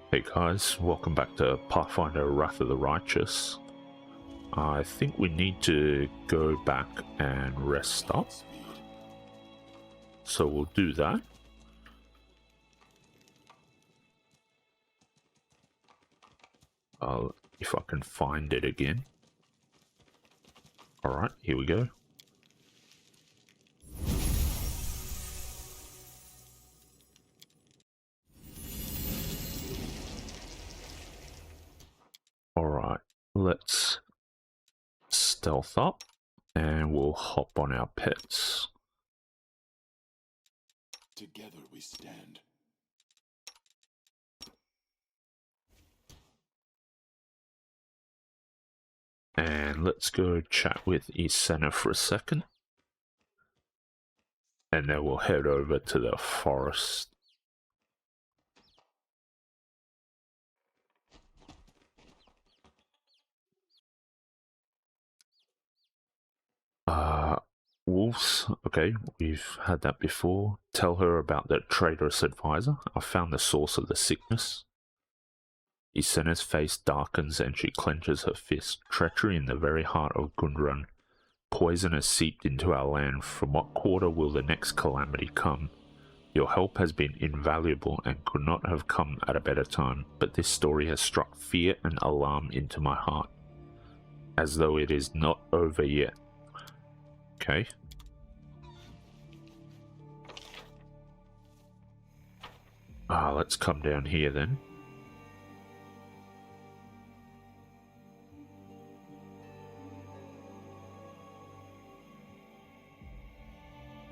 Hey guys, welcome back to Pathfinder Wrath of the Righteous. I think we need to go back and rest up. So we'll do that. If I can find it again. Alright, here we go. Alright, let's stealth up and we'll hop on our pets. Together we stand. And let's go chat with Isena for a second. And then we'll head over to the forest. Wolves, okay, we've had that before. Tell her about the traitorous advisor. I found the source of the sickness. Isena's face darkens and she clenches her fist. Treachery in the very heart of Gundrun. Poison has seeped into our land. From what quarter will the next calamity come? Your help has been invaluable and could not have come at a better time, but this story has struck fear and alarm into my heart, as though it is not over yet. Okay. Let's come down here then.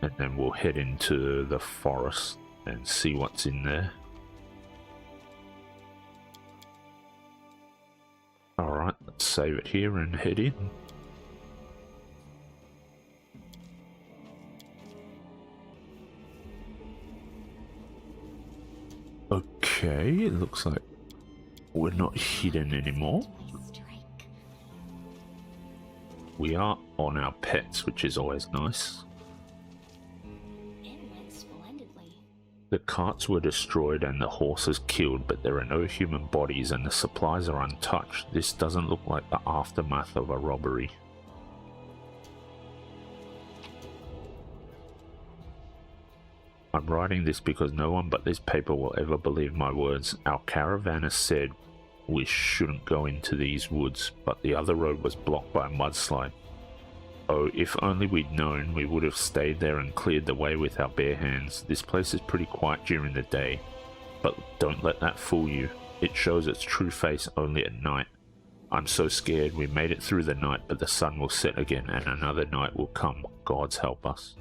And then we'll head into the forest and see what's in there. Alright, let's save it here and head in. Okay, it looks like we're not hidden anymore. We are on our pets, which is always nice. The carts were destroyed and the horses killed, but there are no human bodies and the supplies are untouched. This doesn't look like the aftermath of a robbery. I'm writing this because no one but this paper will ever believe my words. Our caravan said we shouldn't go into these woods, but the other road was blocked by a mudslide. Oh, if only we'd known, we would have stayed there and cleared the way with our bare hands. This place is pretty quiet during the day, but don't let that fool you. It shows its true face only at night. I'm so scared. We made it through the night, but the sun will set again and another night will come. Gods help us.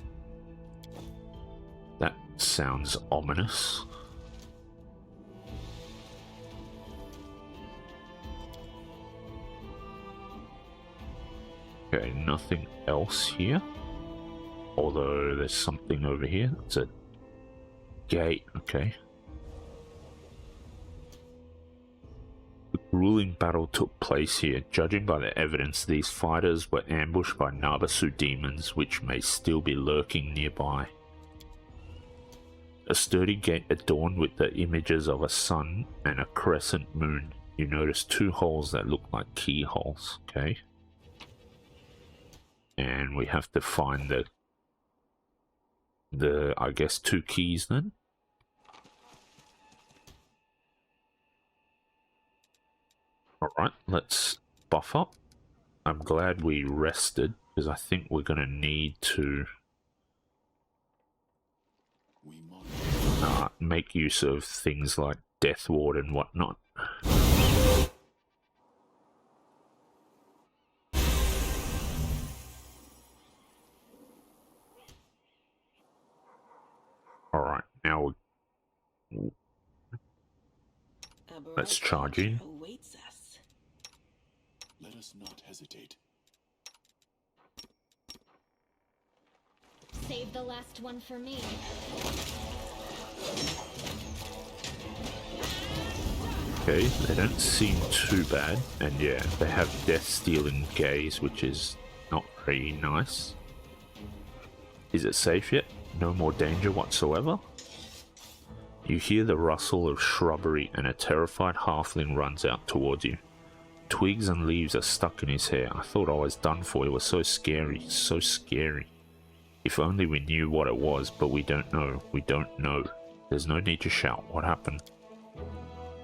That sounds ominous. Okay, nothing else here. Although there's something over here. It's a gate, okay. The grueling battle took place here. Judging by the evidence, these fighters were ambushed by Nabasu demons, which may still be lurking nearby. A sturdy gate adorned with the images of a sun and a crescent moon. You notice two holes that look like keyholes, okay. And we have to find the I guess, two keys then. Alright, let's buff up. I'm glad we rested, because I think we're going to need to make use of things like Death Ward and whatnot. Alright, now let's charge in. Let us not hesitate. Save the last one for me. Okay, they don't seem too bad, and yeah, they have death-stealing gaze, which is not very nice. Is it safe yet? No more danger whatsoever? You hear the rustle of shrubbery and a terrified halfling runs out towards you. Twigs and leaves are stuck in his hair. I thought I was done for. It was so scary, so scary. If only we knew what it was, but we don't know. We don't know. There's no need to shout. What happened?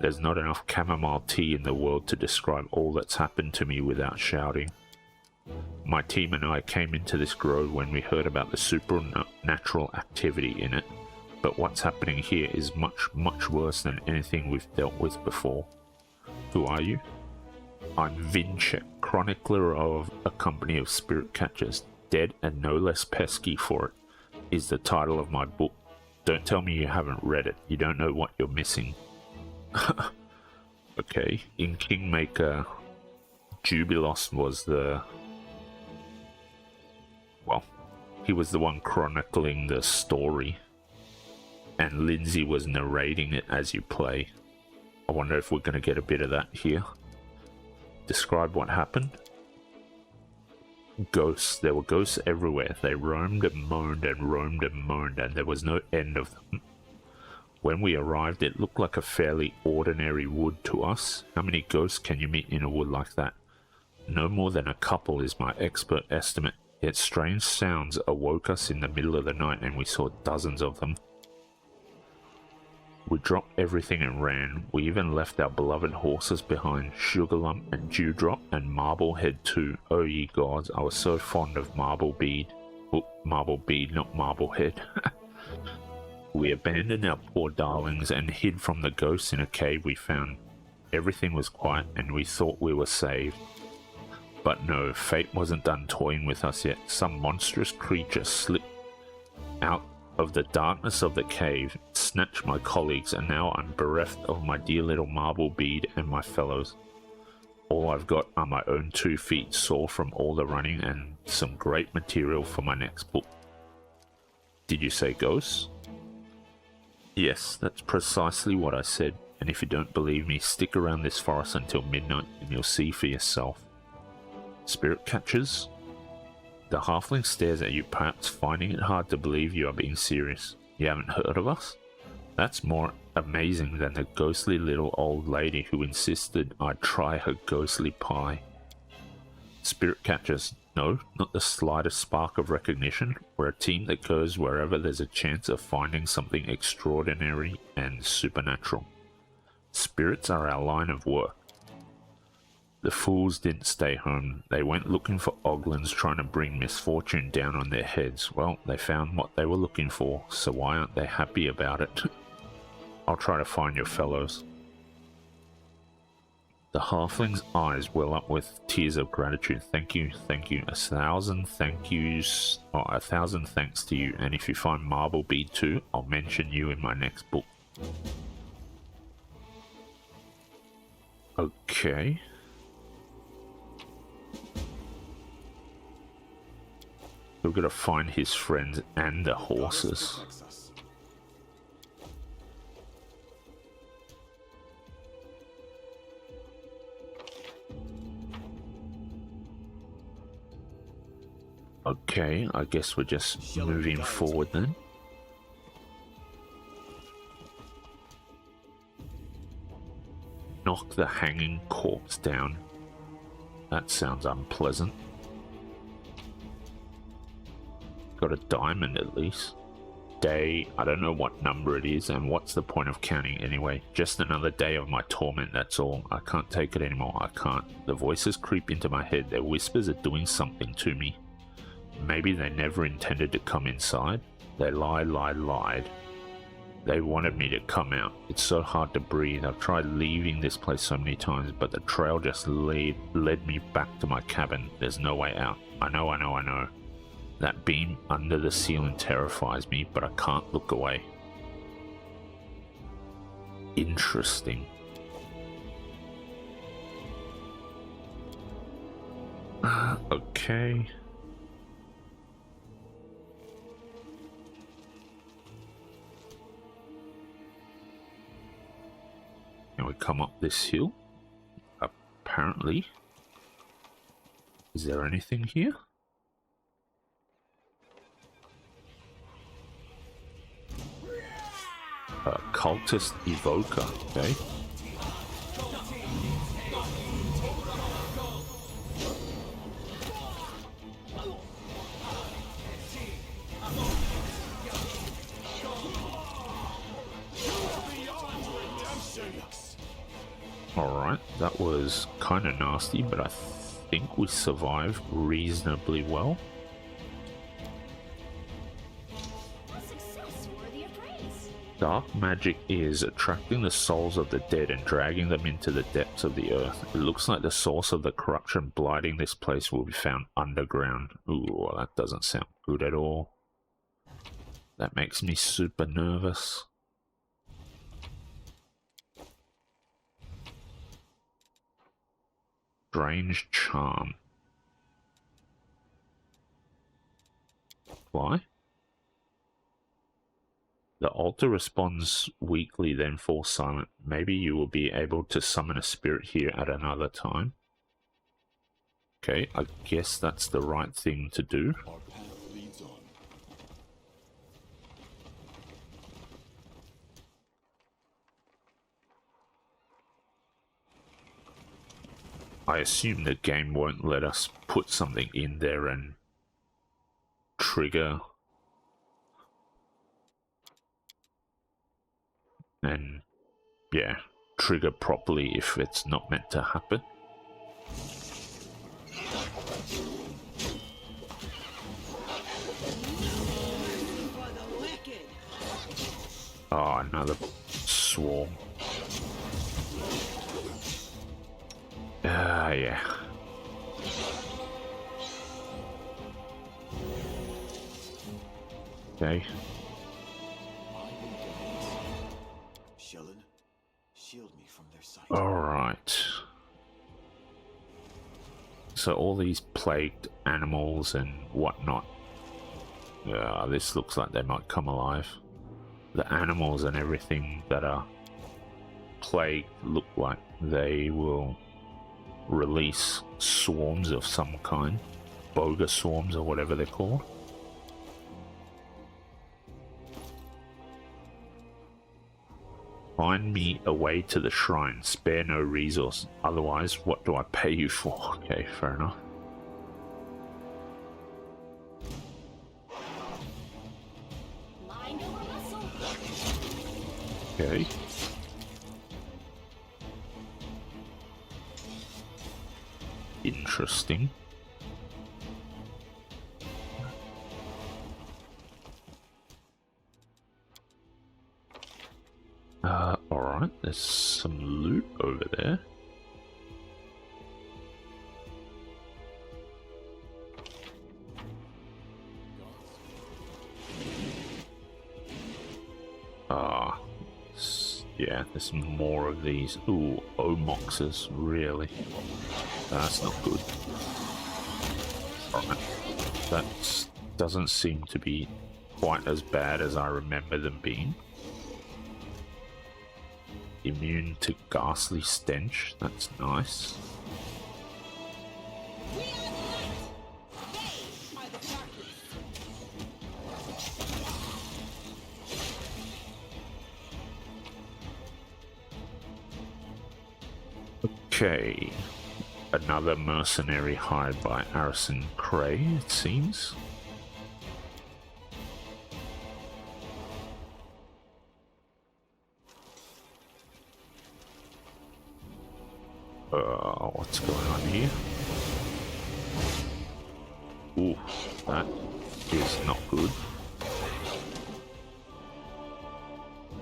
There's not enough chamomile tea in the world to describe all that's happened to me without shouting. My team and I came into this grove when we heard about the supernatural activity in it, but what's happening here is much, much worse than anything we've dealt with before. Who are you? I'm Vinchek, chronicler of a company of spirit catchers. Dead and no less pesky for it is the title of my book. Don't tell me you haven't read it. You don't know what you're missing. Okay, in Kingmaker, Jubilos was the... well, he was the one chronicling the story, and Lindsay was narrating it as you play. I wonder if we're going to get a bit of that here. Describe what happened. Ghosts. There were ghosts everywhere. They roamed and moaned and roamed and moaned, and there was no end of them. When we arrived, it looked like a fairly ordinary wood to us. How many ghosts can you meet in a wood like that? No more than a couple is my expert estimate. Yet strange sounds awoke us in the middle of the night, and we saw dozens of them. We dropped everything and ran. We even left our beloved horses behind, Sugarlump and Dewdrop and Marblehead too. Oh ye gods, I was so fond of Marblebead. Oh, Marblebead, not Marblehead. We abandoned our poor darlings and hid from the ghosts in a cave we found. Everything was quiet and we thought we were saved. But no, fate wasn't done toying with us yet. Some monstrous creature slipped out of the darkness of the cave, snatched my colleagues, and now I'm bereft of my dear little Marblebead and my fellows. All I've got are my own 2 feet sore from all the running and some great material for my next book. Did you say ghosts? Yes, that's precisely what I said, and if you don't believe me, stick around this forest until midnight and you'll see for yourself. Spirit catchers? The halfling stares at you, perhaps finding it hard to believe you are being serious. You haven't heard of us? That's more amazing than the ghostly little old lady who insisted I'd try her ghostly pie. Spirit catchers? No, not the slightest spark of recognition. We're a team that goes wherever there's a chance of finding something extraordinary and supernatural. Spirits are our line of work. The fools didn't stay home. They went looking for oglins trying to bring misfortune down on their heads. Well, they found what they were looking for, so why aren't they happy about it? I'll try to find your fellows. The halfling's eyes well up with tears of gratitude. Thank you, 1,000 thank yous, or 1,000 thanks to you, and if you find Marblebead too, I'll mention you in my next book. Okay. We're gonna find his friends and the horses. Okay, I guess we're just moving forward then. Knock the hanging corpse down. That sounds unpleasant. Got a diamond at least. Day, I don't know what number it is, and what's the point of counting anyway? Just another day of my torment, that's all. I can't take it anymore, I can't. The voices creep into my head, their whispers are doing something to me. Maybe they never intended to come inside. They lied. They wanted me to come out. It's so hard to breathe. I've tried leaving this place so many times, but the trail just led me back to my cabin. There's no way out. I know. That beam under the ceiling terrifies me, but I can't look away. Interesting. Okay. Can we come up this hill? Apparently. Is there anything here? Cultist Evoker, okay. Alright, that was kind of nasty, but I think we survived reasonably well. Dark magic is attracting the souls of the dead and dragging them into the depths of the earth. It looks like the source of the corruption blighting this place will be found underground. Ooh, that doesn't sound good at all. That makes me super nervous. Strange charm. Why? The altar responds weakly, then falls silent. Maybe you will be able to summon a spirit here at another time. Okay, I guess that's the right thing to do. Our path leads on. I assume the game won't let us put something in there and trigger and yeah, trigger properly if it's not meant to happen. Oh, another swarm. Yeah. Okay. Shellen, shield me from their sight. Alright. So all these plagued animals and whatnot. This looks like they might come alive. The animals and everything that are plagued look like they will release swarms of some kind. Bogus swarms or whatever they're called. Find me a way to the shrine. Spare no resource. Otherwise, what do I pay you for? Okay, fair enough. Mind over muscle. Okay. Interesting. Alright, there's some loot over there. Yeah, there's more of these. Ooh, Omoxes, really? That's not good. Alright, that doesn't seem to be quite as bad as I remember them being. Immune to ghastly stench, that's nice. Okay, another mercenary hired by Arison Cray, it seems. What's going on here? Ooh, that is not good.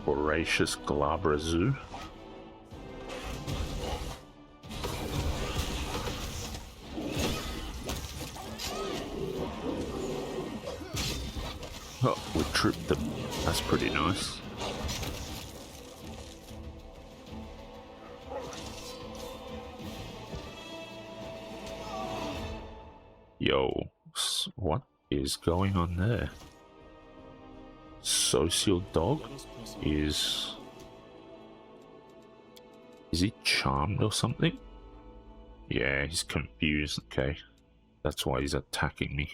Voracious Glabrazoo. Oh, we tripped them. That's pretty nice. Yo, what is going on there? Social dog is he charmed or something? Yeah, he's confused. Okay, that's why he's attacking me.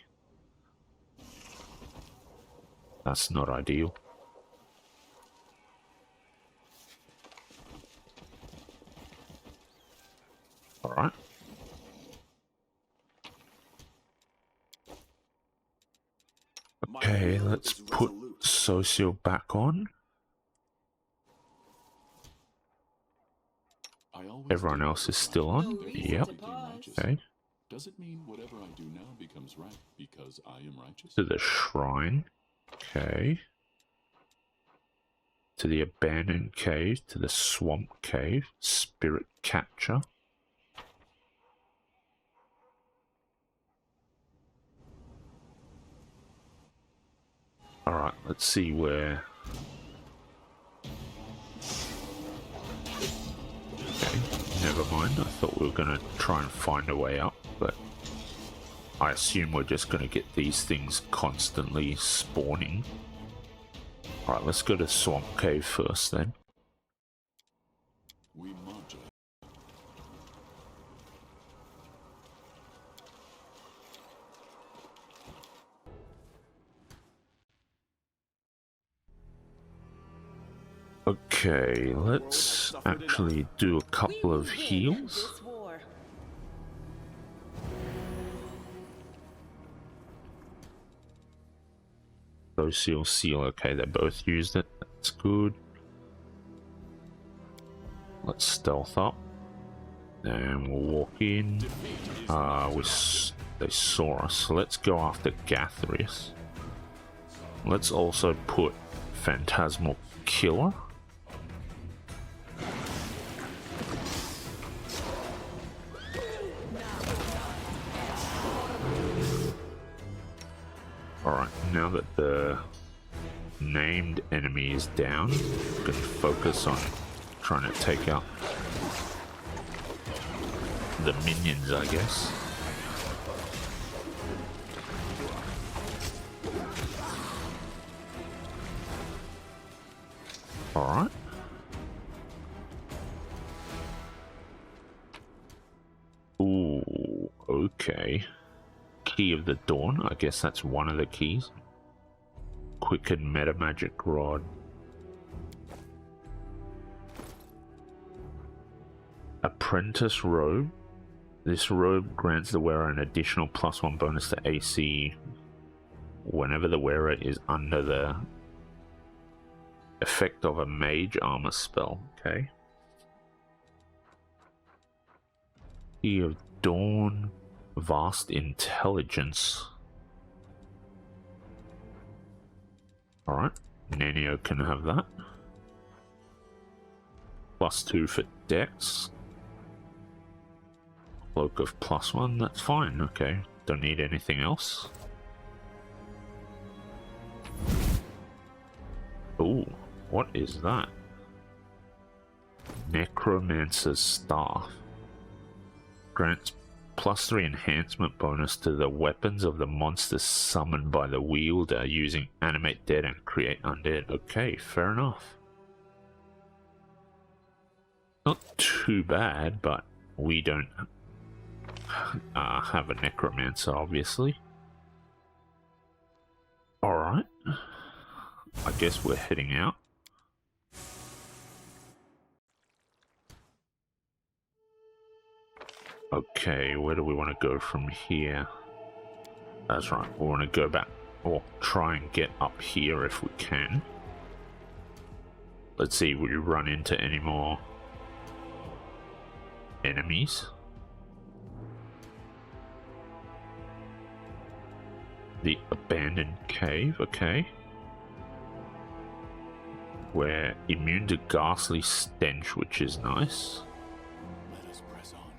That's not ideal. Alright. Okay, let's put Socio back on. Everyone else is still on? Yep. Okay. Does it mean whatever I do now becomes right because I am righteous? To the shrine. Okay. To the abandoned cave. To the swamp cave. Spirit capture. Alright, let's see where... Okay, never mind. I thought we were going to try and find a way up, but I assume we're just going to get these things constantly spawning. Alright, let's go to Swamp Cave first then. We modulate. Okay, let's actually do a couple of heals. Social seal, okay, they both used it, that's good. Let's stealth up. And we'll walk in. They saw us, so let's go after Gathrius. Let's also put Phantasmal Killer. Alright, now that the named enemy is down, I'm going to focus on trying to take out the minions, I guess. Alright. Ooh, okay. Key of the Dawn, I guess that's one of the keys. Quicken Meta Magic Rod. Apprentice Robe. This robe grants the wearer an additional +1 bonus to AC whenever the wearer is under the effect of a mage armor spell. Okay. Key of Dawn. Vast Intelligence. Alright, Nanio can have that. +2 for Dex. Cloak of +1, that's fine, okay. Don't need anything else. Ooh, what is that? Necromancer's Staff. Grants +3 enhancement bonus to the weapons of the monsters summoned by the wielder using Animate Dead and Create Undead. Okay, fair enough. Not too bad, but we don't have a necromancer, obviously. Alright. I guess we're heading out. Okay, where do we want to go from here? That's right, we want to go back, or try and get up here if we can. Let's see if we run into any more enemies. The abandoned cave, okay. We're immune to ghastly stench, which is nice. Let us press on.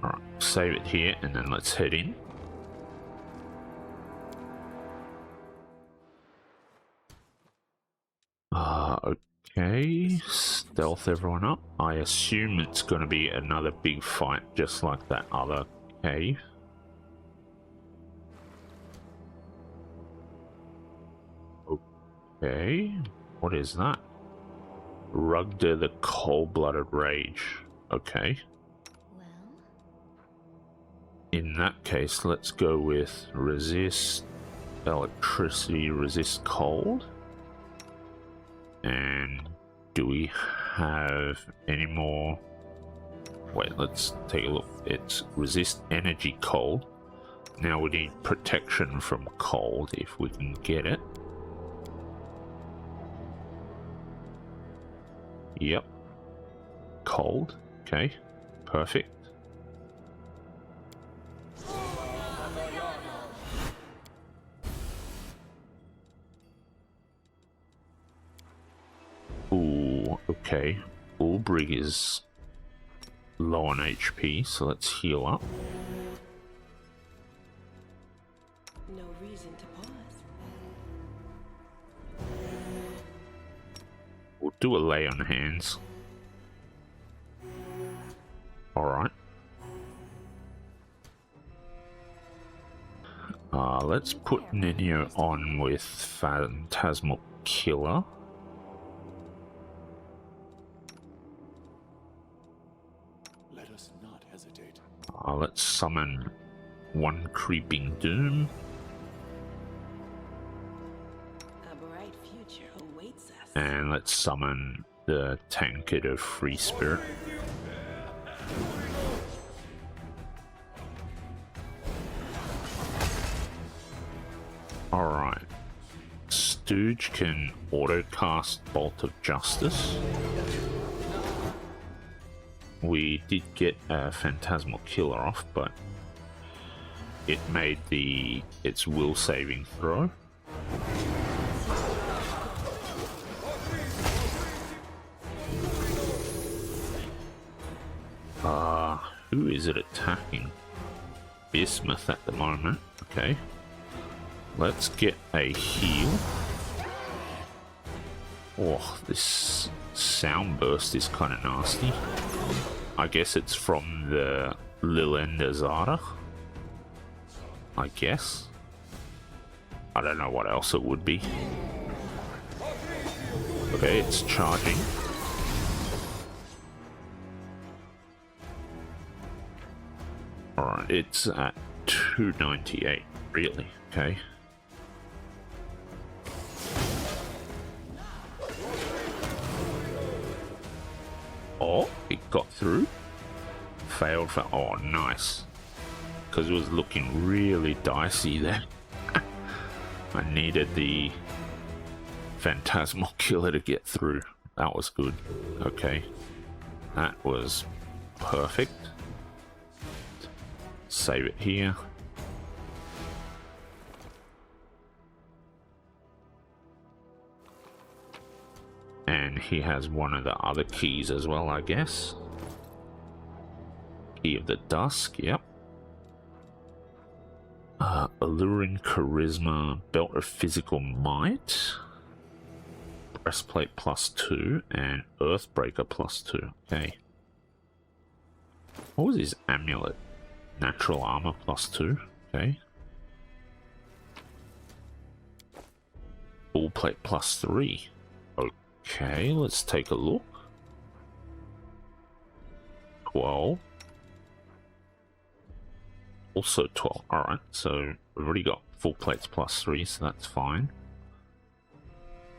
Alright, save it here and then let's head in. Okay, stealth everyone up. I assume it's going to be another big fight just like that other cave. Okay, what is that? Rugda the Cold-Blooded Rage. Okay. Well, In that case, let's go with resist electricity, resist cold. And do we have any more? Wait, let's take a look. It's resist energy cold. Now we need protection from cold if we can get it. Yep. Cold. Okay. Perfect. Ooh, okay. Ulbrig is low on HP, so let's heal up. No reason to pause. We'll do a lay on hands. Alright. Let's put Nenio on with Phantasmal Killer. Let us not hesitate. Let's summon one Creeping Doom. A bright future awaits us. And let's summon the Tankard of Free Spirit. Alright. Stooge can auto-cast Bolt of Justice. We did get a Phantasmal Killer off, but it made its will saving throw. Who is it attacking? Bismuth at the moment. Okay. Let's get a heal. Oh, this sound burst is kind of nasty. I guess it's from the Lilenda Zara. I guess. I don't know what else it would be. Okay, it's charging. Alright, it's at 298, really. Okay. Oh, it got through. Failed for... Oh, nice. Because it was looking really dicey there. I needed the Phantasmal Killer to get through. That was good. Okay. That was perfect. Save it here. And he has one of the other keys as well, I guess. Key of the Dusk, yep. Alluring Charisma, Belt of Physical Might. Breastplate +2 and Earthbreaker +2. Okay. What was his amulet? Natural Armor +2. Okay. Full Plate +3. Okay, let's take a look. 12. Also 12. Alright, so we've already got full plates +3, so that's fine.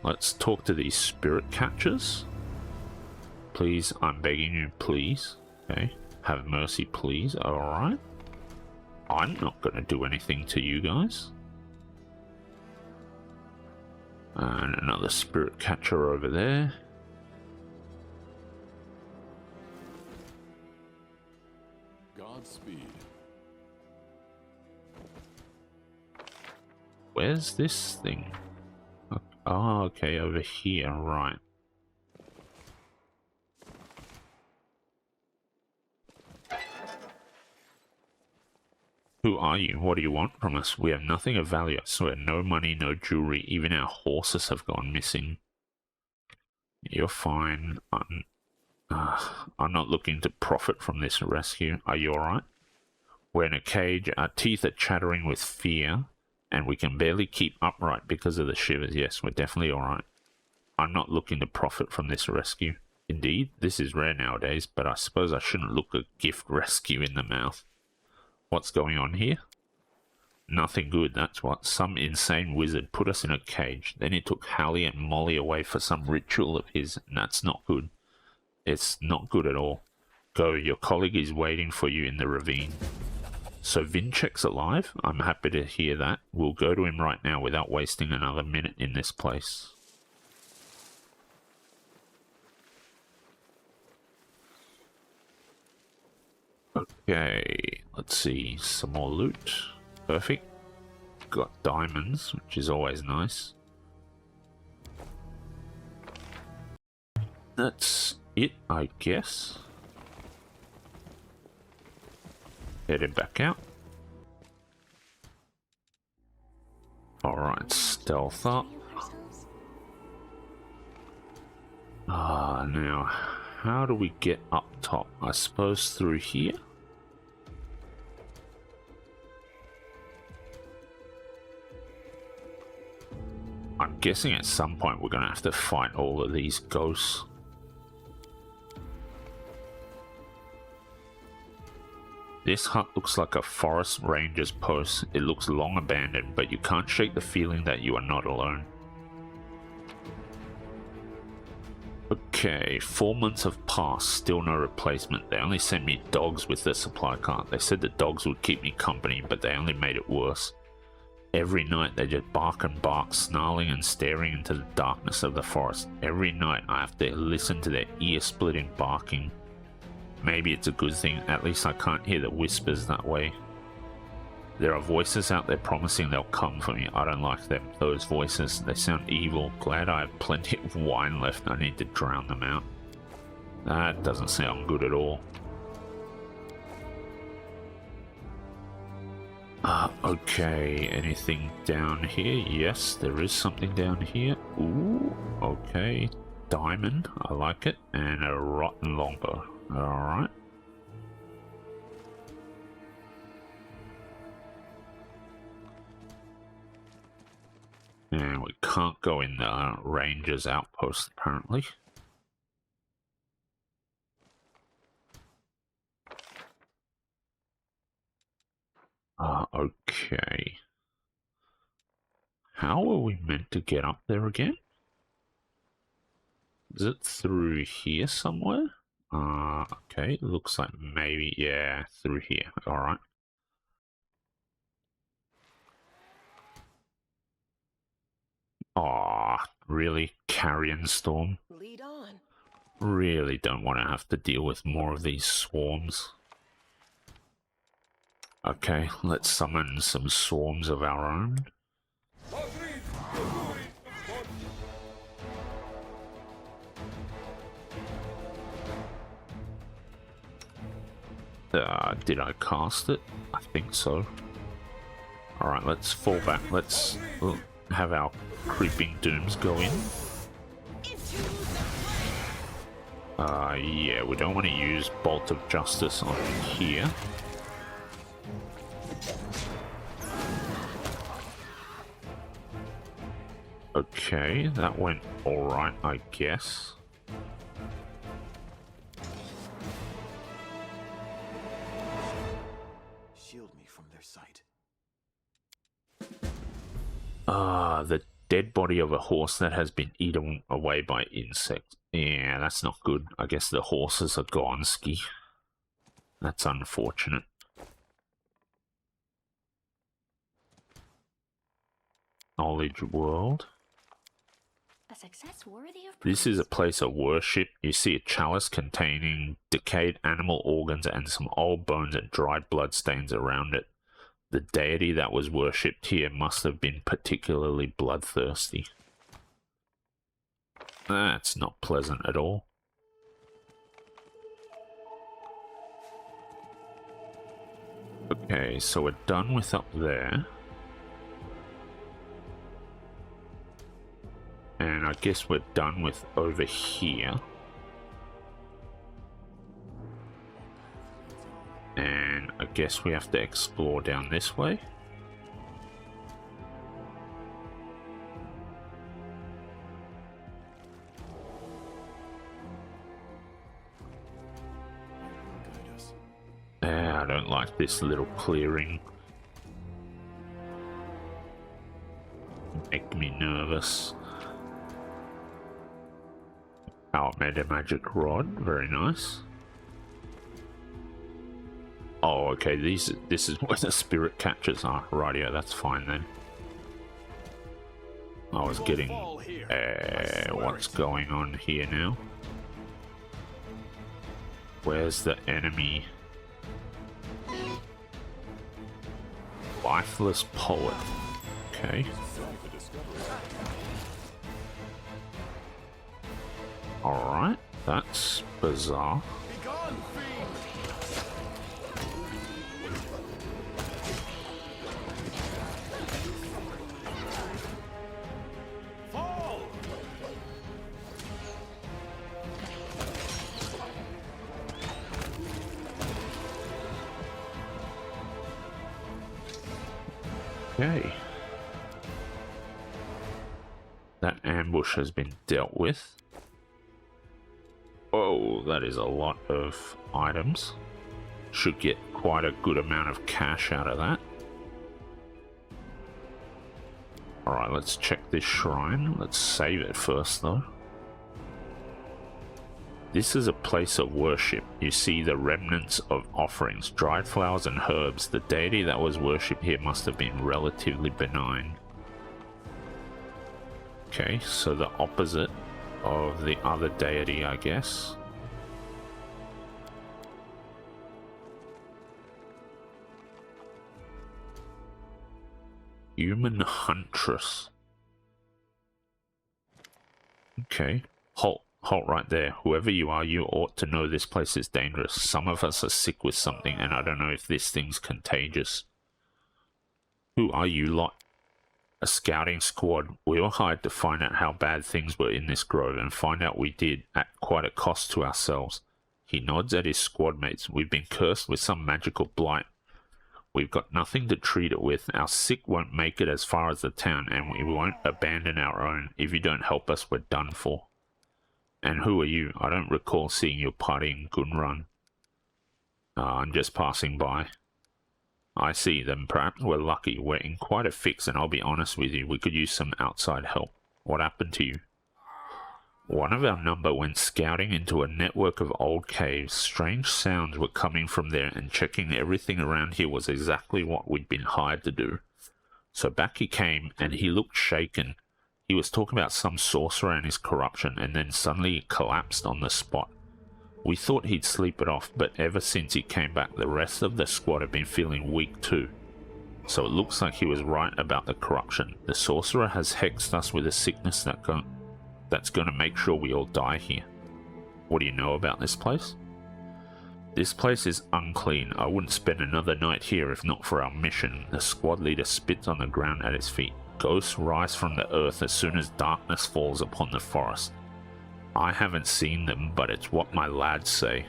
Let's talk to these spirit catchers. Please, I'm begging you, please. Okay. Have mercy, please. Alright. I'm not going to do anything to you guys. And another spirit catcher over there. Godspeed. Where's this thing? Oh, okay, over here, right. Who are you? What do you want from us? We have nothing of value, I swear. No money, no jewelry. Even our horses have gone missing. You're fine. I'm not looking to profit from this rescue. Are you alright? We're in a cage. Our teeth are chattering with fear, and we can barely keep upright because of the shivers. Yes, we're definitely alright. I'm not looking to profit from this rescue. Indeed, this is rare nowadays, but I suppose I shouldn't look a gift rescue in the mouth. What's going on here? Nothing good, that's what. Some insane wizard put us in a cage. Then he took Hallie and Molly away for some ritual of his, and that's not good. It's not good at all. Go, your colleague is waiting for you in the ravine. So Vinchek's alive? I'm happy to hear that. We'll go to him right now without wasting another minute in this place. Okay, let's see. Some more loot. Perfect. Got diamonds, which is always nice. That's it, I guess. Headed back out. Alright, stealth up. Now, how do we get up top? I suppose through here? I'm guessing at some point we're going to have to fight all of these ghosts. This hut looks like a forest ranger's post. It looks long abandoned, but you can't shake the feeling that you are not alone. Okay, 4 months have passed, still no replacement. They only sent me dogs with the supply cart. They said the dogs would keep me company, but they only made it worse. Every night they just bark and bark, snarling and staring into the darkness of the forest. Every night I have to listen to their ear-splitting barking. Maybe it's a good thing, at least I can't hear the whispers that way. There are voices out there promising they'll come for me. I don't like them, those voices. They sound evil. Glad I have plenty of wine left. I need to drown them out. That doesn't sound good at all. Okay, anything down here? Yes, there is something down here. Ooh, okay. Diamond, I like it. And a rotten longbow. Alright. And we can't go in the ranger's outpost, apparently. Okay. How are we meant to get up there again? Is it through here somewhere? Okay, looks like maybe, yeah, through here. Alright. Aw, really? Carrion Storm? Lead on. Really don't want to have to deal with more of these swarms. Okay, let's summon some swarms of our own. Did I cast it? I think so. Alright, let's fall back. Let's have our creeping dooms go in. Yeah, we don't want to use Bolt of Justice on here. Okay, that went alright, I guess. Shield me from their sight. The dead body of a horse that has been eaten away by insects. Yeah, that's not good. I guess the horses are gone ski. That's unfortunate. Knowledge World. A success worthy of This is a praise. place of worship. You see a chalice containing decayed animal organs and some old bones and dried blood stains around it. The deity that was worshipped here must have been particularly bloodthirsty. That's not pleasant at all. Okay, so we're done with up there. And I guess we're done with over here. And I guess we have to explore down this way. I don't like this little clearing. nervous. Oh, made a magic rod. Very nice. Oh, okay. This is where the spirit catchers are. Rightio, that's fine then. I was getting... what's going on here now? Where's the enemy? Lifeless poet. Okay. Alright, that's bizarre. Okay. That ambush has been dealt with. Oh, that is a lot of items. Should get quite a good amount of cash out of that. Alright, let's check this shrine. Let's save it first, though. This is a place of worship. You see the remnants of offerings, dried flowers and herbs. The deity that was worshipped here must have been relatively benign. Okay, so the opposite of the other deity, I guess. Human Huntress. Okay, halt right there. Whoever you are, you ought to know this place is dangerous. Some of us are sick with something, and I don't know if this thing's contagious. Who are you lot? A scouting squad. We were hired to find out how bad things were in this grove, and find out we did, at quite a cost to ourselves. He nods at his squad mates. We've been cursed with some magical blight. We've got nothing to treat it with. Our sick won't make it as far as the town, and we won't abandon our own. If you don't help us, we're done for. And who are you? I don't recall seeing your party in Gunrun. I'm just passing by. I see them. Perhaps we're lucky. We're in quite a fix, and I'll be honest with you, we could use some outside help. What happened to you? One of our number went scouting into a network of old caves. Strange sounds were coming from there, and checking everything around here was exactly what we'd been hired to do. So back he came, and he looked shaken. He was talking about some sorcerer and his corruption, and then suddenly he collapsed on the spot. We thought he'd sleep it off, but ever since he came back, the rest of the squad have been feeling weak too. So it looks like he was right about the corruption. The sorcerer has hexed us with a sickness that's going to make sure we all die here. What do you know about this place? This place is unclean. I wouldn't spend another night here if not for our mission. The squad leader spits on the ground at his feet. Ghosts rise from the earth as soon as darkness falls upon the forest. I haven't seen them, but it's what my lads say.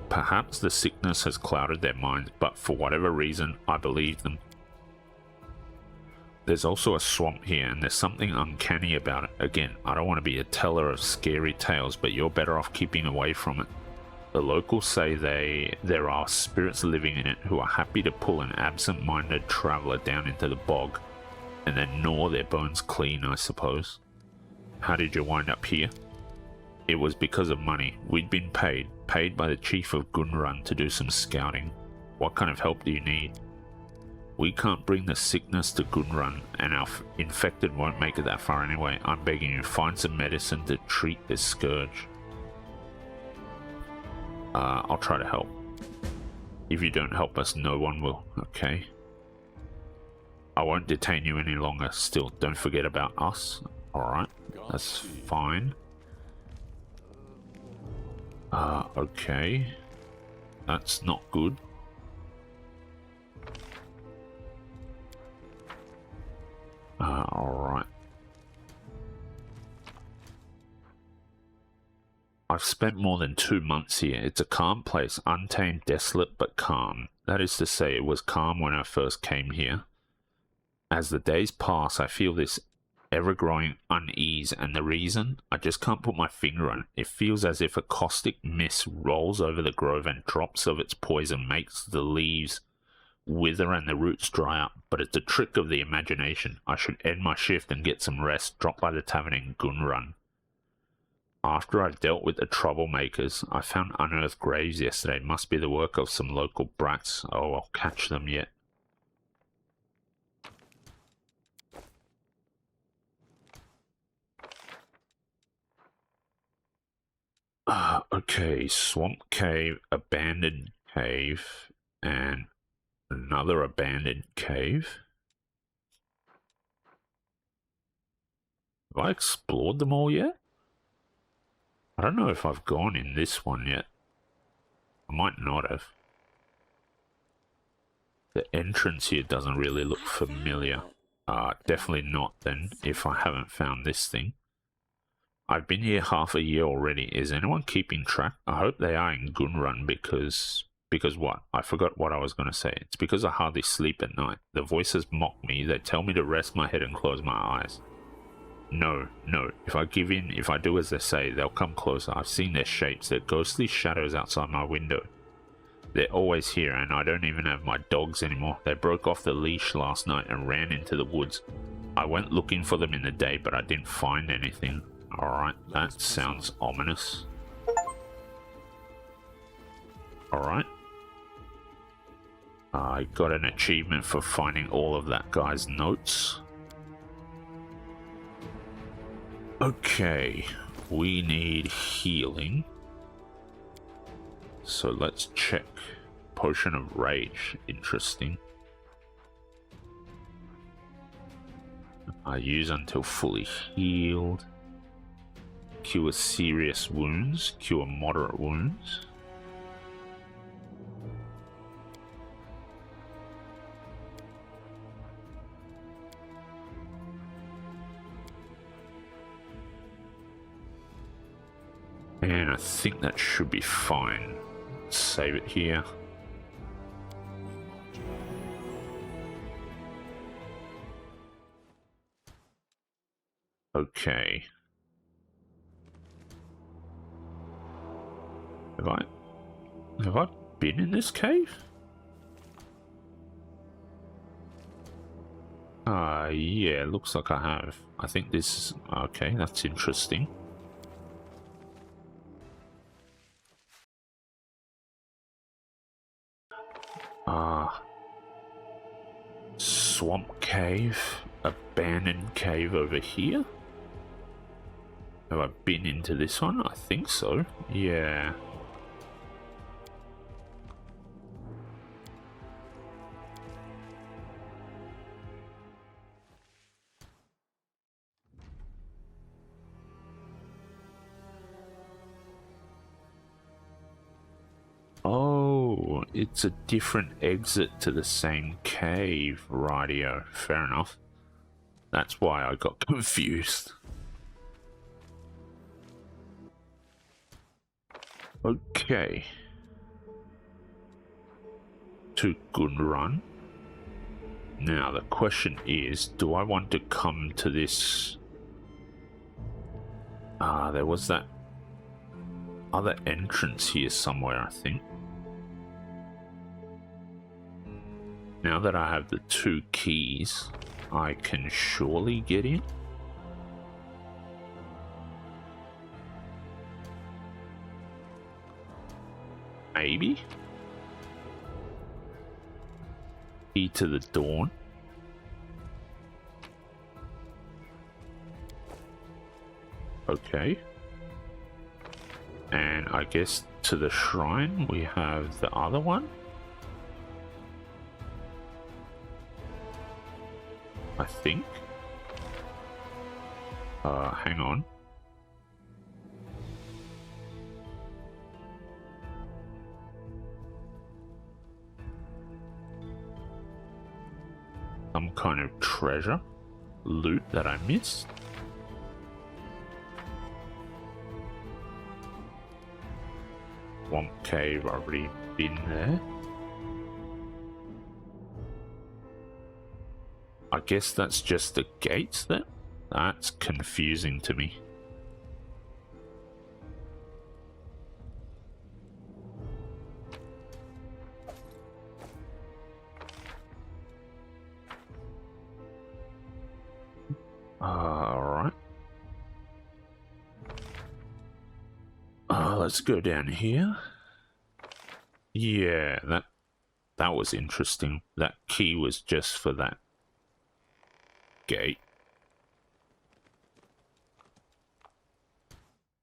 Perhaps the sickness has clouded their minds, but for whatever reason, I believe them. There's also a swamp here, and there's something uncanny about it. Again, I don't want to be a teller of scary tales, but you're better off keeping away from it. The locals say there are spirits living in it who are happy to pull an absent-minded traveler down into the bog, and then gnaw their bones clean, I suppose. How did you wind up here? It was because of money. We'd been paid by the chief of Gunrun to do some scouting. What kind of help do you need? We can't bring the sickness to Gunrun, and our infected won't make it that far anyway. I'm begging you, find some medicine to treat this scourge. I'll try to help. If you don't help us, no one will. Okay. I won't detain you any longer. Still, don't forget about us. Alright, that's fine. Okay. That's not good. Alright. I've spent more than 2 months here. It's a calm place, untamed, desolate, but calm. That is to say, it was calm when I first came here. As the days pass, I feel this ever-growing unease, and the reason? I just can't put my finger on it. It feels as if a caustic mist rolls over the grove and drops of its poison makes the leaves wither and the roots dry up, but it's a trick of the imagination. I should end my shift and get some rest. Drop by the tavern in Gunrun. After I dealt with the troublemakers, I found unearthed graves yesterday. Must be the work of some local brats. Oh, I'll catch them yet. Okay, swamp cave, abandoned cave, and another abandoned cave. Have I explored them all yet? I don't know if I've gone in this one yet. I might not have. The entrance here doesn't really look familiar. Definitely not then, if I haven't found this thing. I've been here half a year already. Is anyone keeping track? I hope they are in Gunrun because what? I forgot what I was going to say. It's because I hardly sleep at night. The voices mock me. They tell me to rest my head and close my eyes. No. If I give in, if I do as they say, they'll come closer. I've seen their shapes. They're ghostly shadows outside my window. They're always here, and I don't even have my dogs anymore. They broke off the leash last night and ran into the woods. I went looking for them in the day, but I didn't find anything. Alright, that sounds ominous. Alright. I got an achievement for finding all of that guy's notes. Okay, we need healing. So let's check. Potion of Rage, interesting. I use until fully healed. Cure serious wounds, cure moderate wounds. And I think that should be fine. Save it here. Okay. Have I been in this cave? Yeah, looks like I have. I think this is okay, that's interesting. Swamp cave, abandoned cave over here. Have I been into this one? I think so. Yeah. Oh, it's a different exit to the same cave. Rightio, fair enough. That's why I got confused. Okay. To Gunrun. Now the question is, do I want to come to this... there was that other entrance here somewhere, I think. Now that I have the 2 keys, I can surely get in. Maybe? Key to the dawn. Okay. And I guess to the shrine we have the other one. I think. Hang on. Some kind of treasure, loot that I missed. Swamp cave, I've already been there. I guess that's just the gates then? That's confusing to me. let's go down here. Yeah, that was interesting. That key was just for that gate.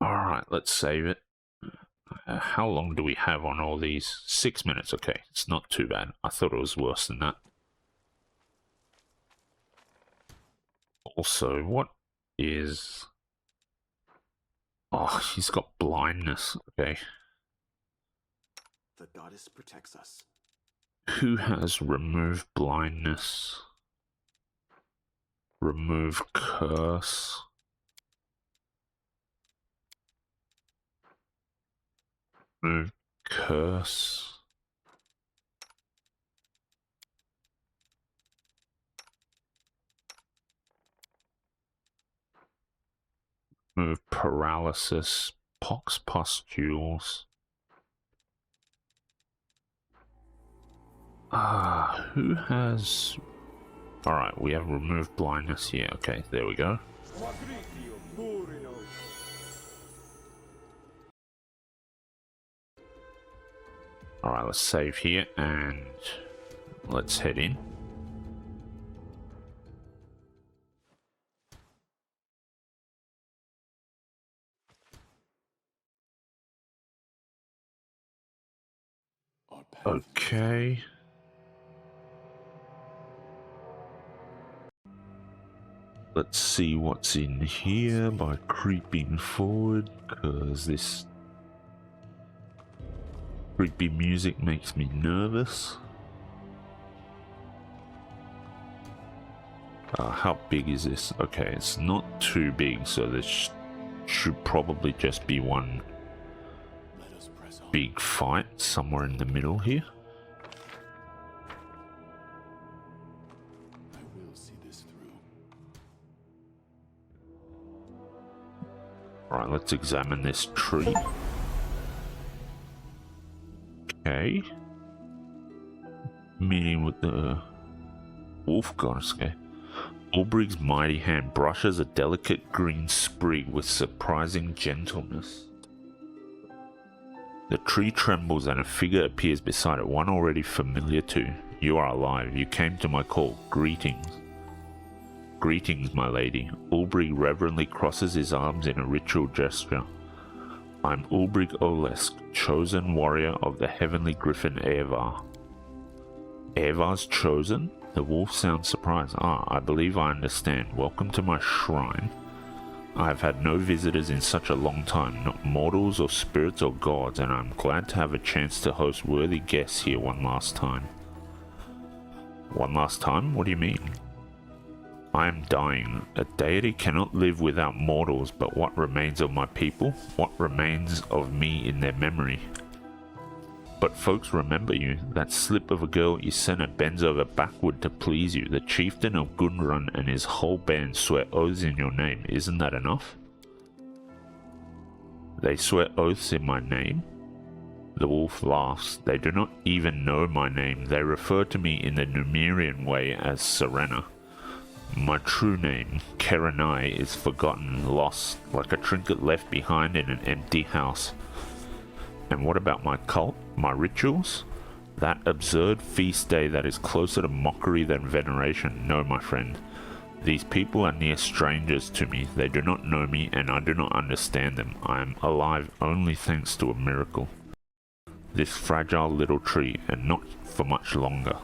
Alright, let's save it. How long do we have on all these? 6 minutes, okay. It's not too bad. I thought it was worse than that. Also, what is... Oh, he's got blindness. Okay. The goddess protects us. Who has remove blindness? Remove curse. Remove curse. Remove paralysis. Pox pustules. Who has... Alright, we have removed blindness here. Okay, there we go. Alright, let's save here and let's head in. Our path Okay. Let's see what's in here by creeping forward, because this creepy music makes me nervous. How big is this? Okay, it's not too big, so this should probably just be one let us press on. big fight somewhere in the middle here. I will see this through. Alright, let's examine this tree. Okay. Meeting with the wolf goddess. Okay. Ulbrig's mighty hand brushes a delicate green sprig with surprising gentleness. The tree trembles and a figure appears beside it, one already familiar to. You are alive. You came to my call. Greetings. Greetings, my lady. Ulbrig reverently crosses his arms in a ritual gesture. I'm Ulbrig Olesk, chosen warrior of the heavenly griffin Evar. Evar's chosen? The wolf sounds surprised. I believe I understand. Welcome to my shrine. I have had no visitors in such a long time, not mortals or spirits or gods, and I'm glad to have a chance to host worthy guests here one last time. One last time? What do you mean? I am dying. A deity cannot live without mortals, but what remains of my people? What remains of me in their memory? But folks remember you. That slip of a girl Isena bends over backward to please you. The chieftain of Gundrun and his whole band swear oaths in your name. Isn't that enough? They swear oaths in my name? The wolf laughs. They do not even know my name. They refer to me in the Numerian way as Serena. My true name, Kerenai, is forgotten, lost, like a trinket left behind in an empty house. And what about my cult, my rituals? That absurd feast day that is closer to mockery than veneration? No, my friend. These people are near strangers to me. They do not know me, and I do not understand them. I am alive only thanks to a miracle. This fragile little tree, and not for much longer.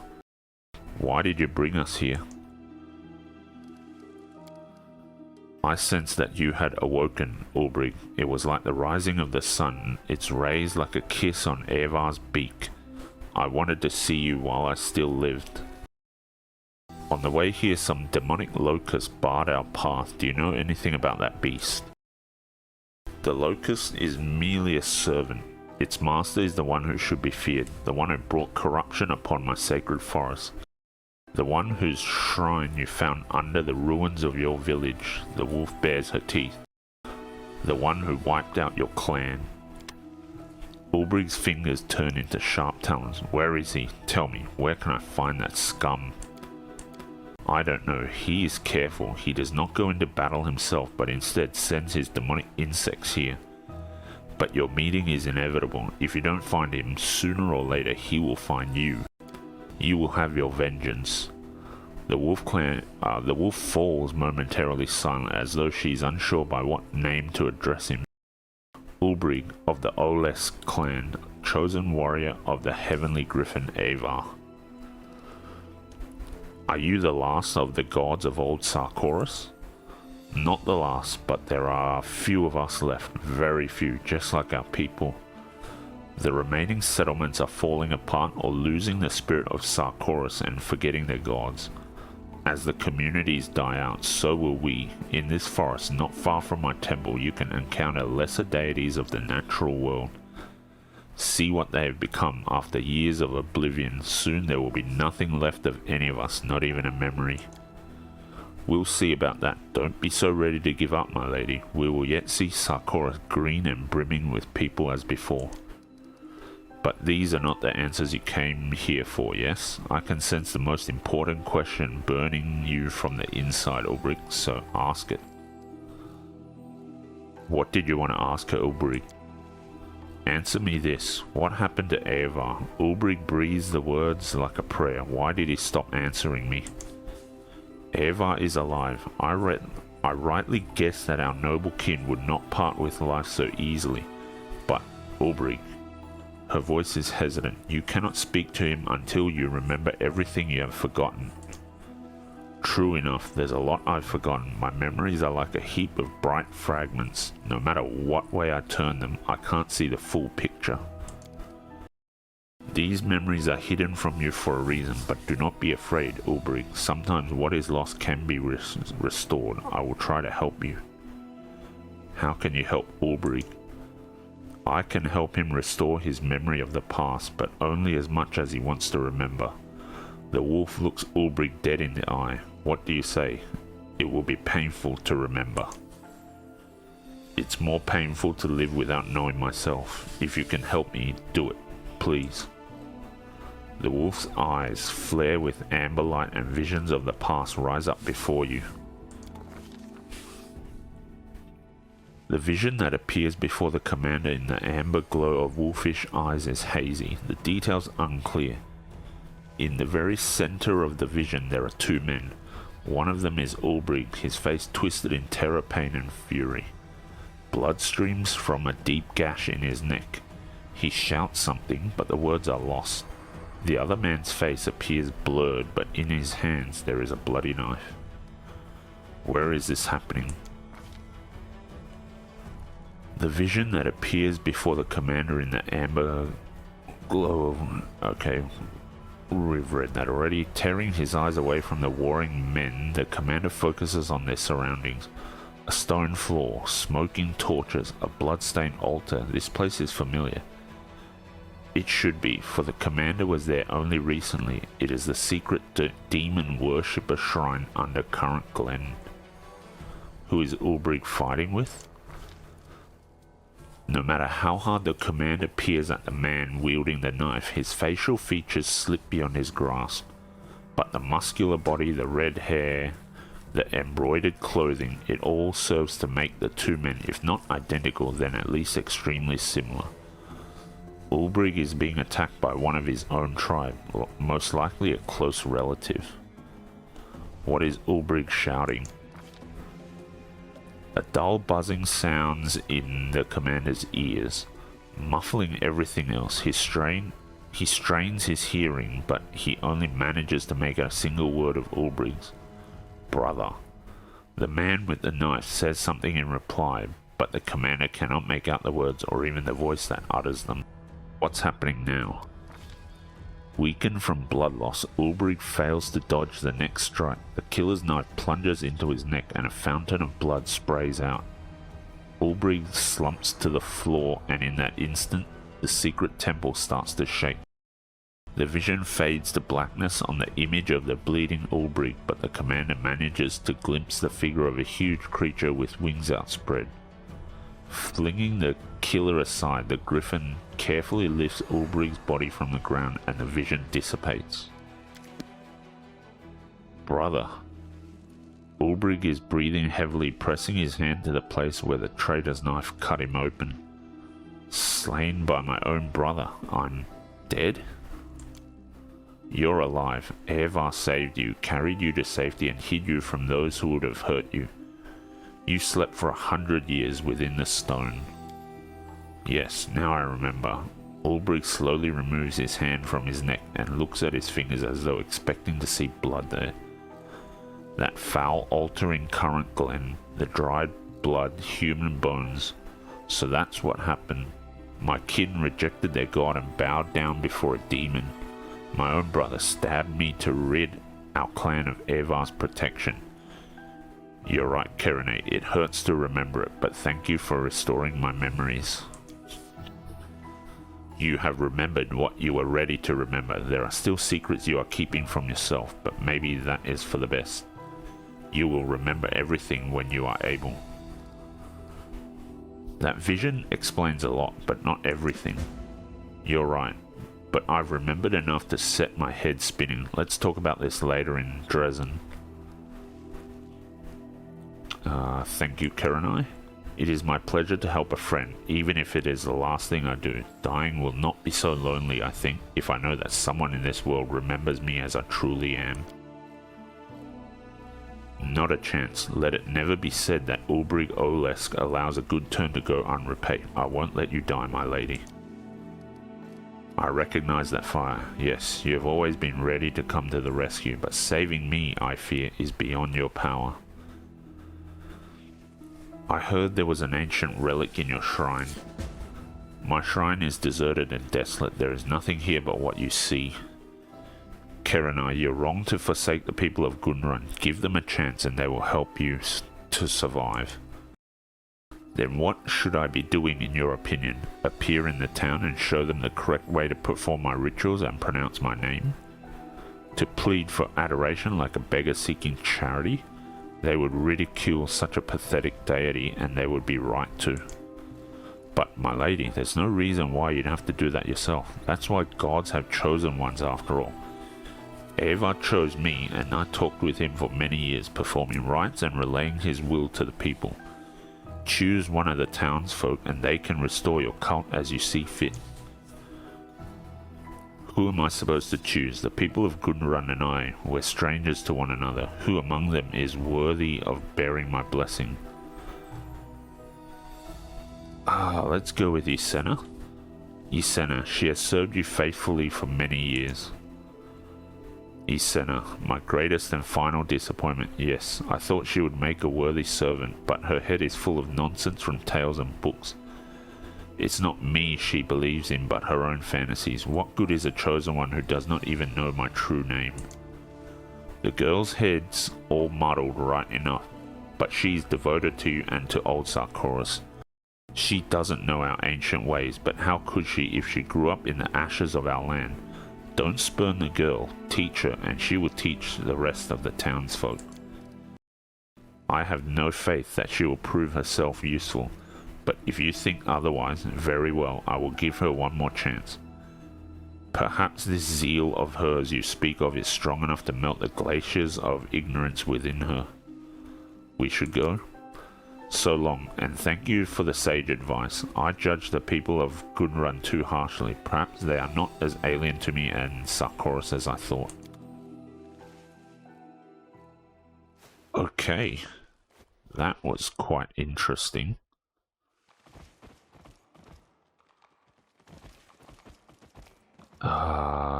Why did you bring us here? I sensed that you had awoken, Ulbrig. It was like the rising of the sun, its rays like a kiss on Evar's beak. I wanted to see you while I still lived. On the way here, some demonic locust barred our path. Do you know anything about that beast? The locust is merely a servant. Its master is the one who should be feared, the one who brought corruption upon my sacred forest. The one whose shrine you found under the ruins of your village. The wolf bares her teeth. The one who wiped out your clan. Ulbrig's fingers turn into sharp talons. Where is he? Tell me, where can I find that scum? I don't know. He is careful. He does not go into battle himself, but instead sends his demonic insects here. But your meeting is inevitable. If you don't find him, sooner or later he will find you. You will have your vengeance. The wolf falls momentarily silent, as though she's unsure by what name to address him. Ulbrig of the Oles clan, chosen warrior of the heavenly griffin Avar. Are you the last of the gods of old Sarkoris? Not the last, but there are few of us left, very few, just like our people. The remaining settlements are falling apart or losing the spirit of Sarkoris and forgetting their gods. As the communities die out, so will we. In this forest, not far from my temple, you can encounter lesser deities of the natural world. See what they have become after years of oblivion. Soon there will be nothing left of any of us, not even a memory. We'll see about that. Don't be so ready to give up, my lady. We will yet see Sarkoris green and brimming with people as before. But these are not the answers you came here for, yes? I can sense the most important question burning you from the inside, Ulbrig, so ask it. What did you want to ask her, Ulbrig? Answer me this. What happened to Eva? Ulbrig breathes the words like a prayer. Why did he stop answering me? Eva is alive. I rightly guessed that our noble kin would not part with life so easily. But, Ulbrig, her voice is hesitant. You cannot speak to him until you remember everything you have forgotten. True enough, there's a lot I've forgotten. My memories are like a heap of bright fragments. No matter what way I turn them, I can't see the full picture. These memories are hidden from you for a reason, but do not be afraid, Ulbrig. Sometimes what is lost can be restored. I will try to help you. How can you help Ulbrig? I can help him restore his memory of the past, but only as much as he wants to remember. The wolf looks Ulbrig dead in the eye. What do you say? It will be painful to remember. It's more painful to live without knowing myself. If you can help me, do it, please. The wolf's eyes flare with amber light and visions of the past rise up before you. The vision that appears before the commander in the amber glow of wolfish eyes is hazy, the details unclear. In the very center of the vision there are two men. One of them is Ulbrig, his face twisted in terror, pain and fury. Blood streams from a deep gash in his neck. He shouts something, but the words are lost. The other man's face appears blurred, but in his hands there is a bloody knife. Where is this happening? The vision that appears before the commander in the amber glow of... Okay, we've read that already. Tearing his eyes away from the warring men, the commander focuses on their surroundings. A stone floor, smoking torches, a blood-stained altar. This place is familiar. It should be, for the commander was there only recently. It is the secret demon worshipper shrine under Current Glen. Who is Ulbrig fighting with? No matter how hard the commander peers at the man wielding the knife, his facial features slip beyond his grasp. But the muscular body, the red hair, the embroidered clothing, it all serves to make the two men, if not identical, then at least extremely similar. Ulbrig is being attacked by one of his own tribe, most likely a close relative. What is Ulbrig shouting? A dull buzzing sounds in the commander's ears, muffling everything else. He strains his hearing, but he only manages to make a single word of Ulbrig's. Brother. The man with the knife says something in reply, but the commander cannot make out the words or even the voice that utters them. What's happening now? Weakened from blood loss, Ulbrig fails to dodge the next strike. The killer's knife plunges into his neck and a fountain of blood sprays out. Ulbrig slumps to the floor, and in that instant, the secret temple starts to shake. The vision fades to blackness on the image of the bleeding Ulbrig, but the commander manages to glimpse the figure of a huge creature with wings outspread. Flinging the killer aside, the griffin carefully lifts Ulbrig's body from the ground and the vision dissipates. Brother. Ulbrig is breathing heavily, pressing his hand to the place where the traitor's knife cut him open. Slain by my own brother. I'm dead? You're alive. Evar saved you, carried you to safety, and hid you from those who would have hurt you. You slept for 100 years within the stone. Yes, now I remember. Ulbrich slowly removes his hand from his neck and looks at his fingers as though expecting to see blood there. That foul, altering current, Glen. The dried blood, human bones. So that's what happened. My kin rejected their god and bowed down before a demon. My own brother stabbed me to rid our clan of Evar's protection. You're right, Kerene. It hurts to remember it, but thank you for restoring my memories. You have remembered what you were ready to remember. There are still secrets you are keeping from yourself, but maybe that is for the best. You will remember everything when you are able. That vision explains a lot, but not everything. You're right, but I've remembered enough to set my head spinning. Let's talk about this later in Dresden. Thank you, Kerene. It is my pleasure to help a friend, even if it is the last thing I do. Dying will not be so lonely, I think, if I know that someone in this world remembers me as I truly am. Not a chance. Let it never be said that Ulbrich Olesk allows a good turn to go unrepaid. I won't let you die, my lady. I recognize that fire. Yes, you have always been ready to come to the rescue, but saving me, I fear, is beyond your power. I heard there was an ancient relic in your shrine. My shrine is deserted and desolate. There is nothing here but what you see. Kerene, you're wrong to forsake the people of Gunrun. Give them a chance and they will help you to survive. Then what should I be doing in your opinion? Appear in the town and show them the correct way to perform my rituals and pronounce my name? To plead for adoration like a beggar seeking charity? They would ridicule such a pathetic deity, and they would be right to. But, my lady, there's no reason why you'd have to do that yourself. That's why gods have chosen ones after all. Evar chose me, and I talked with him for many years, performing rites and relaying his will to the people. Choose one of the townsfolk, and they can restore your cult as you see fit. Who am I supposed to choose? The people of Gunrun and I, we're strangers to one another. Who among them is worthy of bearing my blessing? Let's go with Ysena. Ysena, she has served you faithfully for many years. Ysena, my greatest and final disappointment. Yes, I thought she would make a worthy servant, but her head is full of nonsense from tales and books. It's not me she believes in, but her own fantasies. What good is a chosen one who does not even know my true name? The girl's head's all muddled right enough, but she's devoted to you and to old Sarkoris. She doesn't know our ancient ways, but how could she if she grew up in the ashes of our land? Don't spurn the girl, teach her, and she will teach the rest of the townsfolk. I have no faith that she will prove herself useful. But if you think otherwise, very well, I will give her one more chance. Perhaps this zeal of hers you speak of is strong enough to melt the glaciers of ignorance within her. We should go? So long, and thank you for the sage advice. I judge the people of Gunrun too harshly. Perhaps they are not as alien to me and Sarkoris as I thought. Okay, that was quite interesting.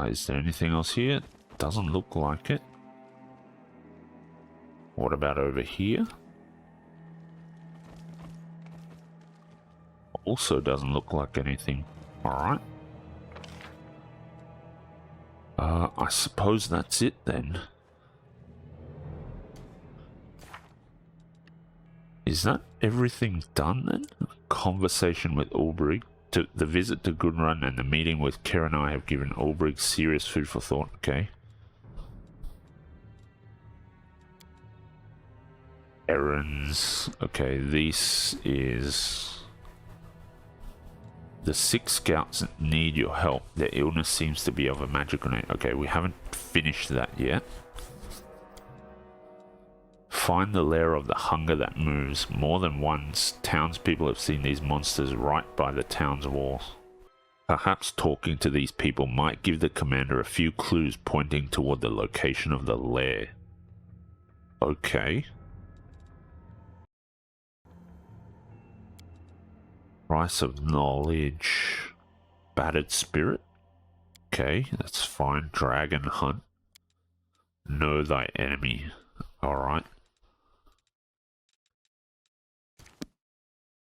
Is there anything else here? Doesn't look like it. What about over here? Also doesn't look like anything. Alright. I suppose that's it then. Is that everything done then? Conversation with Ulbrich. The visit to Gunrun and the meeting with Kerene have given Ulbrich serious food for thought. Okay. Errands. Okay, this is... The 6 scouts need your help. Their illness seems to be of a magical nature. Okay, we haven't finished that yet. Find the lair of the hunger that moves. More than once, townspeople have seen these monsters right by the town's walls. Perhaps talking to these people might give the commander a few clues pointing toward the location of the lair. Okay. Price of knowledge. Battered spirit. Okay, that's fine. Dragon hunt. Know thy enemy. Alright.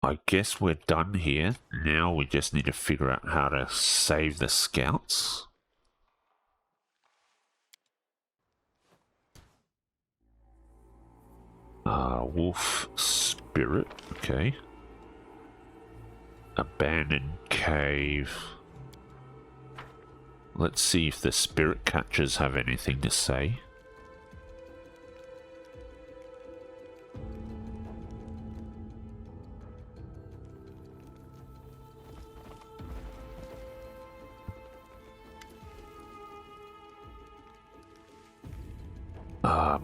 I guess we're done here. Now we just need to figure out how to save the scouts. Wolf spirit. Okay. Abandoned cave. Let's see if the spirit catchers have anything to say.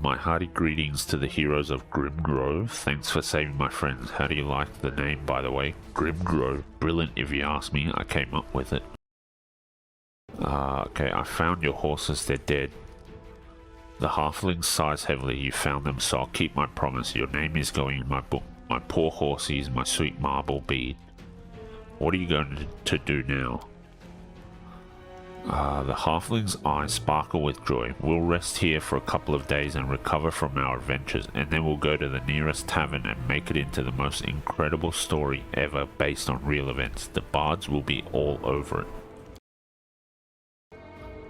My hearty greetings to the heroes of Grimgrove. Thanks for saving my friends. How do you like the name, by the way? Grimgrove. Brilliant if you ask me. I came up with it. Okay, I found your horses. They're dead. The halflings sighs heavily. You found them, so I'll keep my promise. Your name is going in my book. My poor horsies, my sweet marble bead. What are you going to do now? The halfling's eyes sparkle with joy. We'll rest here for a couple of days and recover from our adventures, and then we'll go to the nearest tavern and make it into the most incredible story ever based on real events. The bards will be all over it.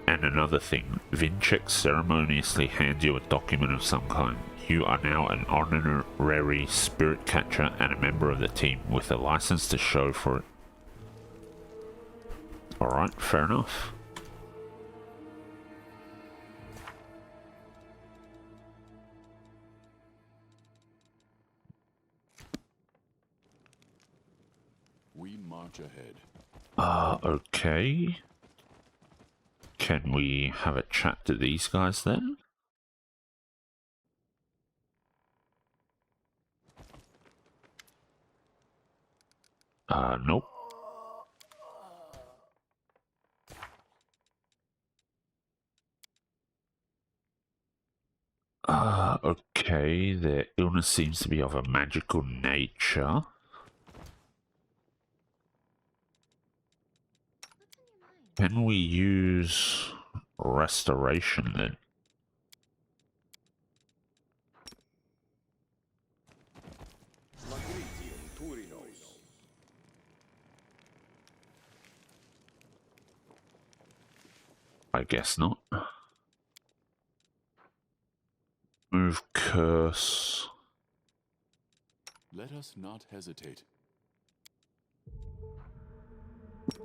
And another thing, Vinchek ceremoniously hands you a document of some kind. You are now an honorary spirit catcher and a member of the team, with a license to show for it. Alright, fair enough. We march ahead. Okay. Can we have a chat to these guys then? Nope. Okay, their illness seems to be of a magical nature. Can we use restoration then? I guess not. Move curse. Let us not hesitate.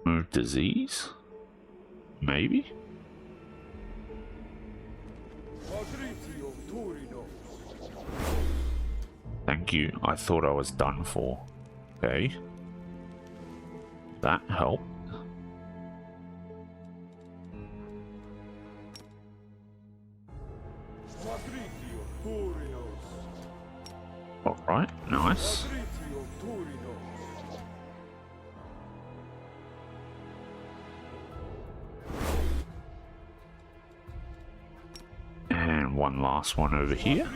Move disease? Maybe? Thank you. I thought I was done for. Okay. That helped. Alright, nice. And one last one over here.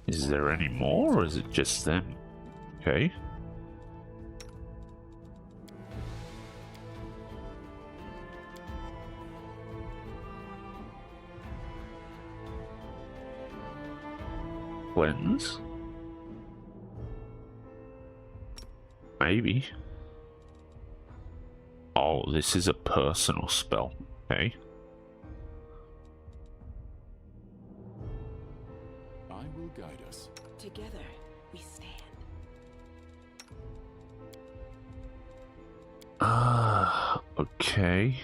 Is there any more, or is it just them? Okay. Cleanse? Maybe. Oh, this is a personal spell. Okay. I will guide us. Together, we stand. Okay.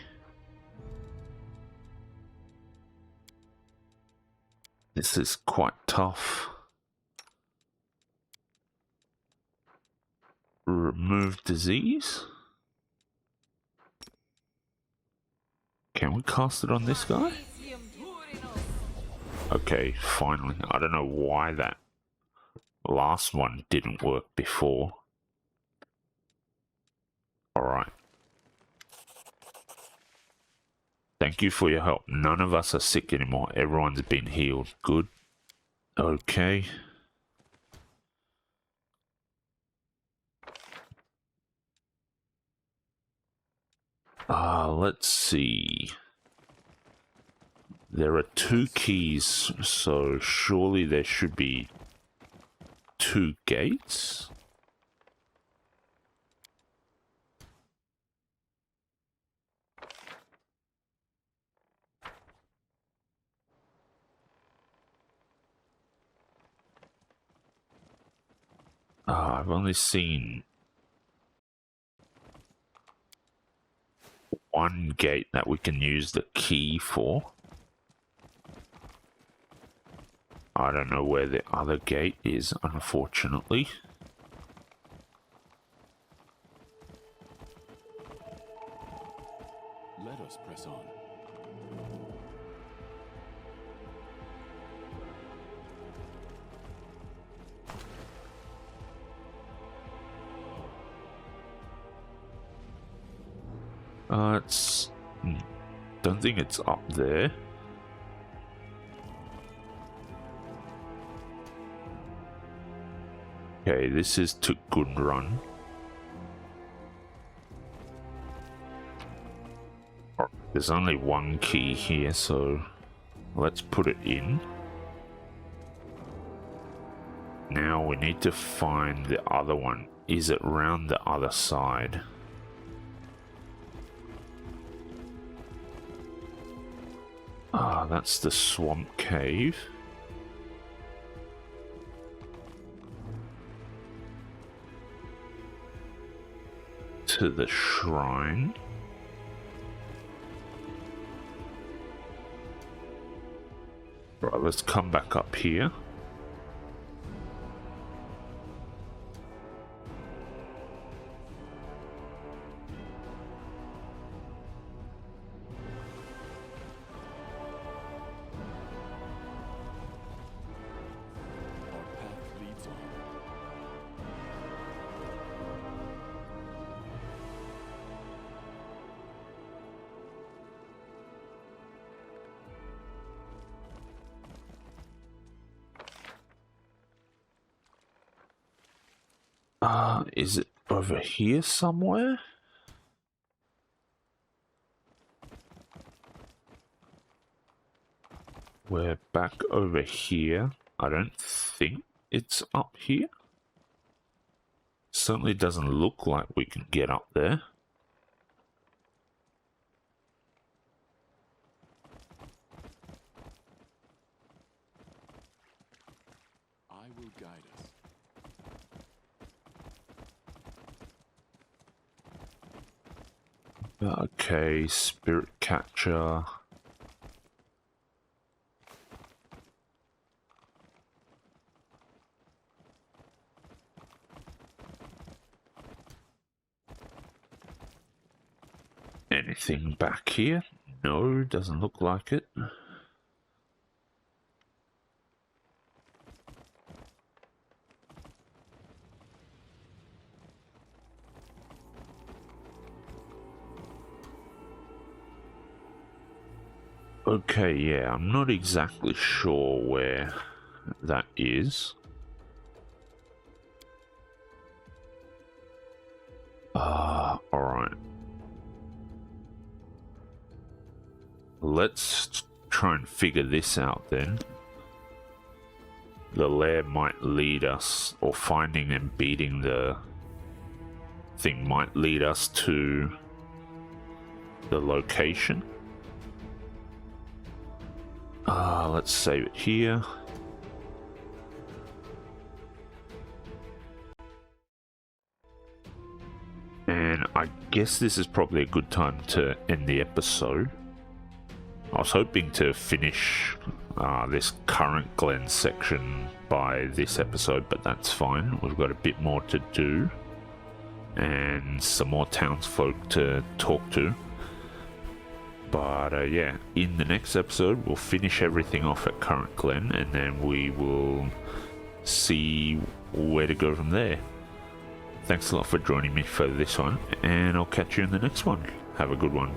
This is quite tough. Remove disease? Can we cast it on this guy? Okay, finally. I don't know why that last one didn't work before. Alright. Thank you for your help. None of us are sick anymore. Everyone's been healed. Good. Okay. Let's see. There are 2 keys, so surely there should be 2 gates? I've only seen 1 gate that we can use the key for. I don't know where the other gate is, unfortunately. Let us press on. It's... Don't think it's up there. Okay, this is to good run. There's only 1 key here, so let's put it in. Now we need to find the other one. Is it round the other side? That's the swamp cave. To the shrine. Right, let's come back up here. Our path leads on. Is it over here somewhere? We're back over here. I don't think it's up here. Certainly doesn't look like we can get up there. I will guide us. Okay, spirit catcher. Anything back here? No, doesn't look like it. Okay, yeah, I'm not exactly sure where that is. Alright. Let's try and figure this out then. The lair might lead us, or finding and beating the thing might lead us to the location. Let's save it here. And I guess this is probably a good time to end the episode. I was hoping to finish this current Glen section by this episode, but that's fine. We've got a bit more to do and some more townsfolk to talk to. But yeah, in the next episode, we'll finish everything off at current Glen, and then we will see where to go from there. Thanks a lot for joining me for this one, and I'll catch you in the next one. Have a good one.